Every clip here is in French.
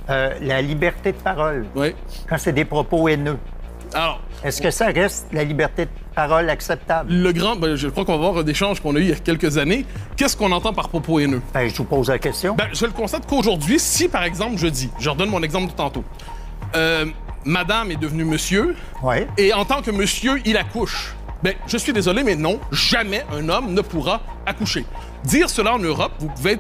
la liberté de parole, Oui. quand c'est des propos haineux, Alors, est-ce que ça reste la liberté de parole acceptable? je crois qu'on va voir un échange qu'on a eu il y a quelques années. Qu'est-ce qu'on entend par propos haineux? Ben, je vous pose la question. Je le constate qu'aujourd'hui, si par exemple je dis, je redonne mon exemple de tantôt, madame est devenue monsieur, Oui. et en tant que monsieur, il accouche. Je suis désolé, mais non, jamais un homme ne pourra accoucher. Dire cela en Europe, vous pouvez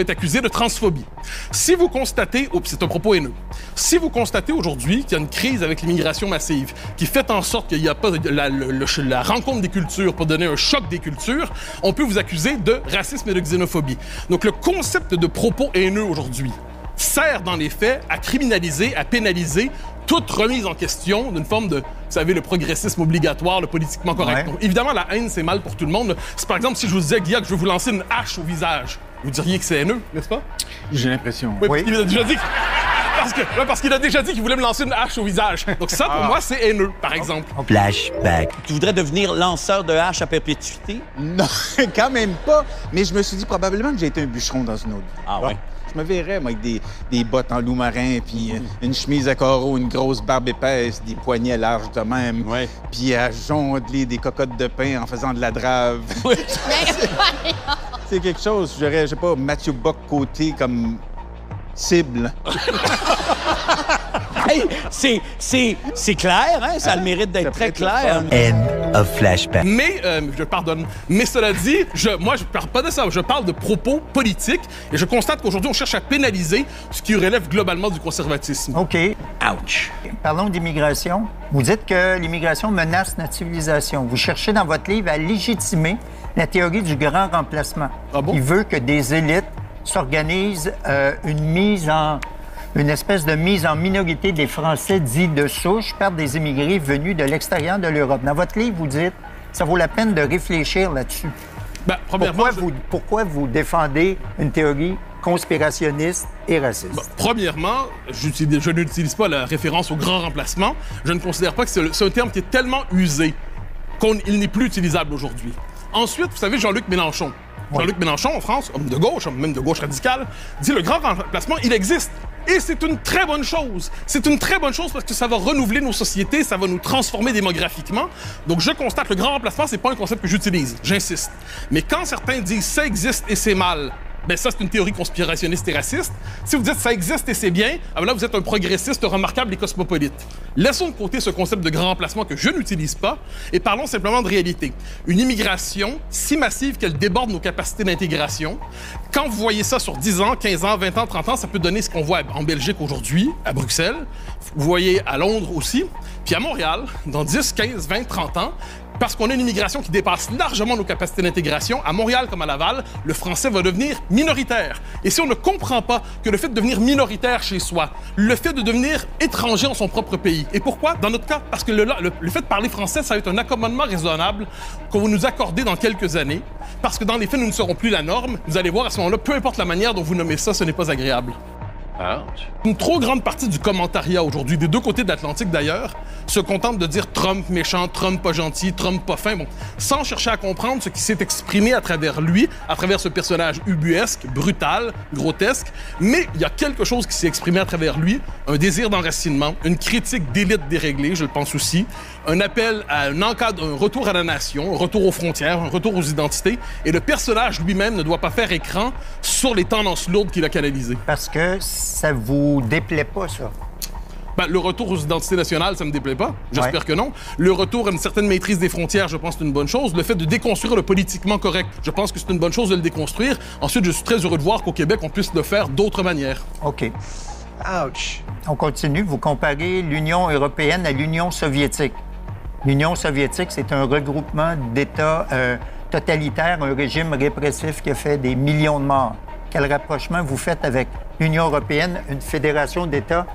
être accusé de transphobie. Si vous constatez, c'est un propos haineux, si vous constatez aujourd'hui qu'il y a une crise avec l'immigration massive qui fait en sorte qu'il n'y a pas la rencontre des cultures pour donner un choc des cultures, on peut vous accuser de racisme et de xénophobie. Donc le concept de propos haineux aujourd'hui sert dans les faits à criminaliser, à pénaliser toute remise en question d'une forme de, vous savez, le progressisme obligatoire, le politiquement correct. Ouais. Donc, évidemment, la haine, c'est mal pour tout le monde. C'est par exemple, si je vous disais, Guilla, que je vais vous lancer une hache au visage, vous diriez que c'est haineux, n'est-ce pas? J'ai l'impression. Oui. Il a déjà dit parce qu'il a déjà dit qu'il voulait me lancer une hache au visage. Donc ça, pour moi, c'est haineux, par exemple. Flashback. Tu voudrais devenir lanceur de hache à perpétuité? Non, quand même pas. Mais je me suis dit probablement que j'ai été un bûcheron dans une autre vie. Ah ouais? Je me verrais, moi, avec des bottes en loup marin, puis une chemise à carreaux, une grosse barbe épaisse, des poignets larges de même, Ouais. puis à jongler des cocottes de pain en faisant de la drave. C'est quelque chose, j'aurais, je sais pas, Mathieu Bock côté comme cible. Hey, c'est clair, hein? Ça a le mérite d'être très clair. End of flashback. Mais, je pardonne. Mais cela dit, moi, je parle pas de ça. Je parle de propos politiques. Et je constate qu'aujourd'hui, on cherche à pénaliser ce qui relève globalement du conservatisme. OK. Ouch. Parlons d'immigration. Vous dites que l'immigration menace notre civilisation. Vous cherchez dans votre livre à légitimer la théorie du grand remplacement. Ah bon? Il veut que des élites s'organisent une espèce de mise en minorité des Français dits de souche par des immigrés venus de l'extérieur de l'Europe. Dans votre livre, vous dites ça vaut la peine de réfléchir là-dessus. Premièrement, Pourquoi vous défendez une théorie conspirationniste et raciste? Premièrement, je n'utilise pas la référence au grand remplacement. Je ne considère pas que c'est un terme qui est tellement usé qu'il n'est plus utilisable aujourd'hui. Ensuite, vous savez, Jean-Luc Mélenchon. Jean-Luc Mélenchon, en France, homme de gauche, même de gauche radicale, dit le grand remplacement, il existe. Et c'est une très bonne chose. C'est une très bonne chose parce que ça va renouveler nos sociétés, ça va nous transformer démographiquement. Donc, je constate que le grand remplacement, c'est pas un concept que j'utilise. J'insiste. Mais quand certains disent ça existe et c'est mal, ça, c'est une théorie conspirationniste et raciste. Si vous dites ça existe et c'est bien, là, vous êtes un progressiste remarquable et cosmopolite. Laissons de côté ce concept de grand remplacement que je n'utilise pas et parlons simplement de réalité. Une immigration si massive qu'elle déborde nos capacités d'intégration. Quand vous voyez ça sur 10 ans, 15 ans, 20 ans, 30 ans, ça peut donner ce qu'on voit en Belgique aujourd'hui, à Bruxelles. Vous voyez à Londres aussi. Puis à Montréal, dans 10, 15, 20, 30 ans, parce qu'on a une immigration qui dépasse largement nos capacités d'intégration, à Montréal comme à Laval, le français va devenir minoritaire. Et si on ne comprend pas que le fait de devenir minoritaire chez soi, le fait de devenir étranger en son propre pays, et pourquoi? Dans notre cas, parce que le fait de parler français, ça va être un accommodement raisonnable qu'on va nous accorder dans quelques années, parce que dans les faits, nous ne serons plus la norme. Vous allez voir à ce moment-là, peu importe la manière dont vous nommez ça, ce n'est pas agréable. Ouch. Une trop grande partie du commentariat aujourd'hui, des deux côtés de l'Atlantique d'ailleurs, se contente de dire Trump méchant, Trump pas gentil, Trump pas fin, sans chercher à comprendre ce qui s'est exprimé à travers lui, à travers ce personnage ubuesque, brutal, grotesque. Mais il y a quelque chose qui s'est exprimé à travers lui, un désir d'enracinement, une critique d'élite déréglée, je le pense aussi, un appel à un retour à la nation, un retour aux frontières, un retour aux identités. Et le personnage lui-même ne doit pas faire écran sur les tendances lourdes qu'il a canalisées. Parce que ça vous déplaît pas, ça? Le retour aux identités nationales, ça me déplaît pas. J'espère que non. Le retour à une certaine maîtrise des frontières, je pense que c'est une bonne chose. Le fait de déconstruire le politiquement correct, je pense que c'est une bonne chose de le déconstruire. Ensuite, je suis très heureux de voir qu'au Québec, on puisse le faire d'autres manières. OK. Ouch. On continue. Vous comparez l'Union européenne à l'Union soviétique. L'Union soviétique, c'est un regroupement d'États totalitaires, un régime répressif qui a fait des millions de morts. Quel rapprochement vous faites avec l'Union européenne, une fédération d'États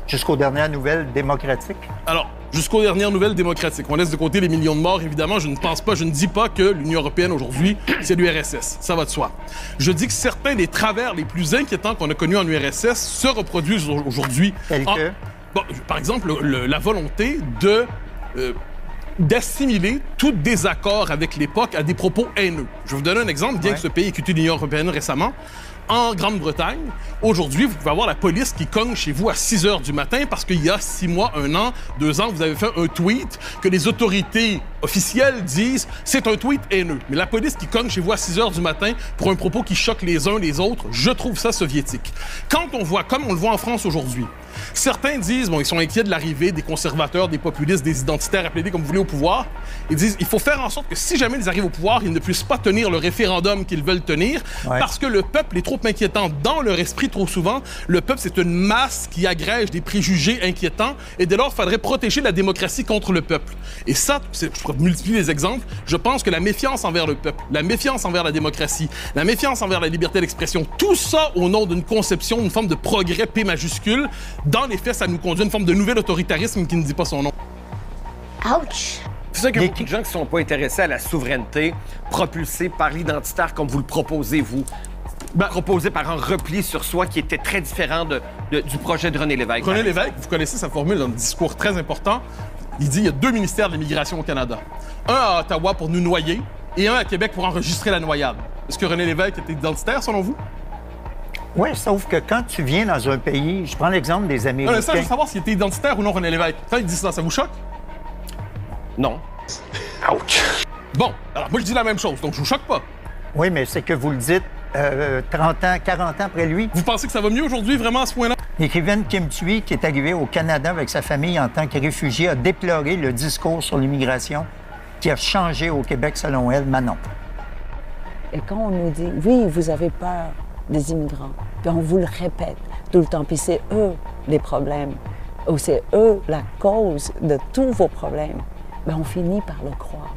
jusqu'aux dernières nouvelles démocratiques? Alors, jusqu'aux dernières nouvelles démocratiques. On laisse de côté les millions de morts, évidemment. Je ne dis pas que l'Union européenne aujourd'hui, c'est l'URSS. Ça va de soi. Je dis que certains des travers les plus inquiétants qu'on a connus en URSS se reproduisent aujourd'hui. Tel que? Par exemple, la volonté d'assimiler tout désaccord avec l'époque à des propos haineux. Je vais vous donner un exemple, bien que ce pays ait quitté l'Union européenne récemment. En Grande-Bretagne, aujourd'hui, vous pouvez avoir la police qui cogne chez vous à 6 heures du matin parce qu'il y a 6 mois, 1 an, 2 ans, vous avez fait un tweet que les autorités officielles disent c'est un tweet haineux. Mais la police qui cogne chez vous à 6 heures du matin pour un propos qui choque les uns les autres, je trouve ça soviétique. Quand on voit, comme on le voit en France aujourd'hui, certains disent, bon, ils sont inquiets de l'arrivée des conservateurs, des populistes, des identitaires, appelez-les comme vous voulez au pouvoir. Ils disent, il faut faire en sorte que si jamais ils arrivent au pouvoir, ils ne puissent pas tenir le référendum qu'ils veulent tenir parce que le peuple est trop inquiétant. Dans leur esprit, trop souvent, le peuple, c'est une masse qui agrège des préjugés inquiétants et dès lors, il faudrait protéger la démocratie contre le peuple. Et ça, je pourrais multiplier les exemples, je pense que la méfiance envers le peuple, la méfiance envers la démocratie, la méfiance envers la liberté d'expression, tout ça au nom d'une conception, d'une forme de progrès P majuscule, dans les faits, ça nous conduit à une forme de nouvel autoritarisme qui ne dit pas son nom. Ouch! C'est ça qu'il y a beaucoup de gens qui ne sont pas intéressés à la souveraineté propulsée par l'identitaire comme vous le proposez, vous. Proposé par un repli sur soi qui était très différent du projet de René Lévesque. René Lévesque, vous connaissez sa formule dans un discours très important. Il dit il y a 2 ministères de l'immigration au Canada. Un à Ottawa pour nous noyer et un à Québec pour enregistrer la noyade. Est-ce que René Lévesque était identitaire, selon vous? Oui, sauf que quand tu viens dans un pays, je prends l'exemple des Américains. Ça, je veux savoir s'il était identitaire ou non, René Lévesque. Quand il dit ça vous choque? Non. Ouch! Bon, alors moi je dis la même chose, donc je vous choque pas. Oui, mais c'est que vous le dites 30 ans, 40 ans après lui. Vous pensez que ça va mieux aujourd'hui, vraiment, à ce point-là? L'écrivaine Kim Thuy, qui est arrivée au Canada avec sa famille en tant que réfugiée, a déploré le discours sur l'immigration qui a changé au Québec, selon elle, Manon. Et quand on nous dit, oui, vous avez peur des immigrants, puis on vous le répète tout le temps, puis c'est eux les problèmes, ou c'est eux la cause de tous vos problèmes, bien, on finit par le croire.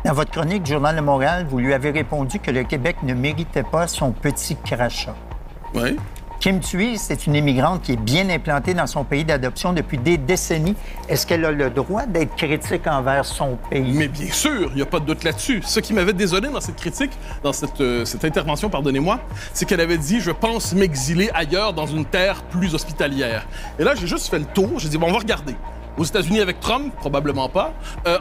Dans votre chronique du Journal de Montréal, vous lui avez répondu que le Québec ne méritait pas son petit crachat. Oui. Kim Thuy, c'est une immigrante qui est bien implantée dans son pays d'adoption depuis des décennies. Est-ce qu'elle a le droit d'être critique envers son pays? Mais bien sûr, il n'y a pas de doute là-dessus. Ce qui m'avait désolé dans cette critique, dans cette intervention, pardonnez-moi, c'est qu'elle avait dit « Je pense m'exiler ailleurs dans une terre plus hospitalière ». Et là, j'ai juste fait le tour. J'ai dit « Bon, on va regarder ». Aux États-Unis avec Trump, probablement pas.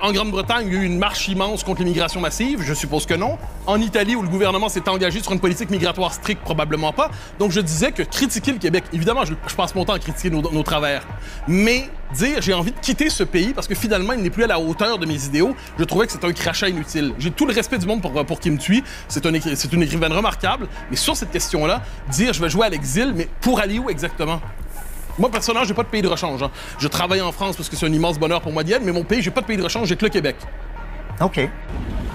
En Grande-Bretagne, il y a eu une marche immense contre l'immigration massive, je suppose que non. En Italie, où le gouvernement s'est engagé sur une politique migratoire stricte, probablement pas. Donc je disais que critiquer le Québec, évidemment, je passe mon temps à critiquer nos travers, mais dire j'ai envie de quitter ce pays parce que finalement, il n'est plus à la hauteur de mes idéaux, je trouvais que c'est un crachat inutile. J'ai tout le respect du monde pour Kim Thuy, c'est une écrivaine remarquable, mais sur cette question-là, dire je vais jouer à l'exil, mais pour aller où exactement? Moi, personnellement, j'ai pas de pays de rechange. Hein. Je travaille en France parce que c'est un immense bonheur pour moi d'y être, mais mon pays, j'ai pas de pays de rechange, j'ai que le Québec. OK.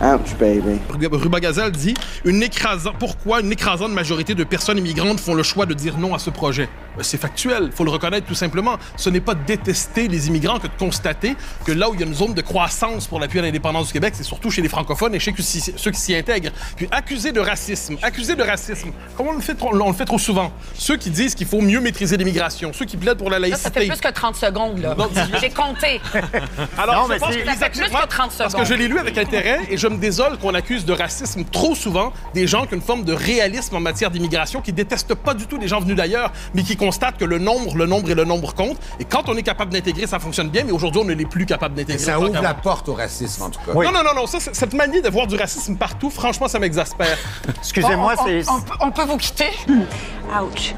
Ouch, baby. Ruba Gazelle dit pourquoi une écrasante majorité de personnes immigrantes font le choix de dire non à ce projet? C'est factuel, il faut le reconnaître tout simplement. Ce n'est pas détester les immigrants que de constater que là où il y a une zone de croissance pour l'appui à l'indépendance du Québec, c'est surtout chez les francophones et chez ceux qui s'y intègrent. Puis accuser de racisme, comme on le fait trop souvent. Ceux qui disent qu'il faut mieux maîtriser l'immigration, ceux qui plaident pour la laïcité. Ça fait plus que 30 secondes, là. J'ai compté. Alors, non, je pense que ça fait plus que 30 secondes. parce que je l'ai lu avec intérêt et je me désole qu'on accuse de racisme trop souvent des gens qui ont une forme de réalisme en matière d'immigration, qui détestent pas du tout les gens venus d'ailleurs, mais qui constatent que le nombre et le nombre comptent. Et quand on est capable d'intégrer, ça fonctionne bien, mais aujourd'hui, on ne l'est plus capable d'intégrer. Ça ouvre la porte au racisme, en tout cas. Oui. Non, cette manie de voir du racisme partout, franchement, ça m'exaspère. Excusez-moi, c'est... On peut vous quitter? Ouch!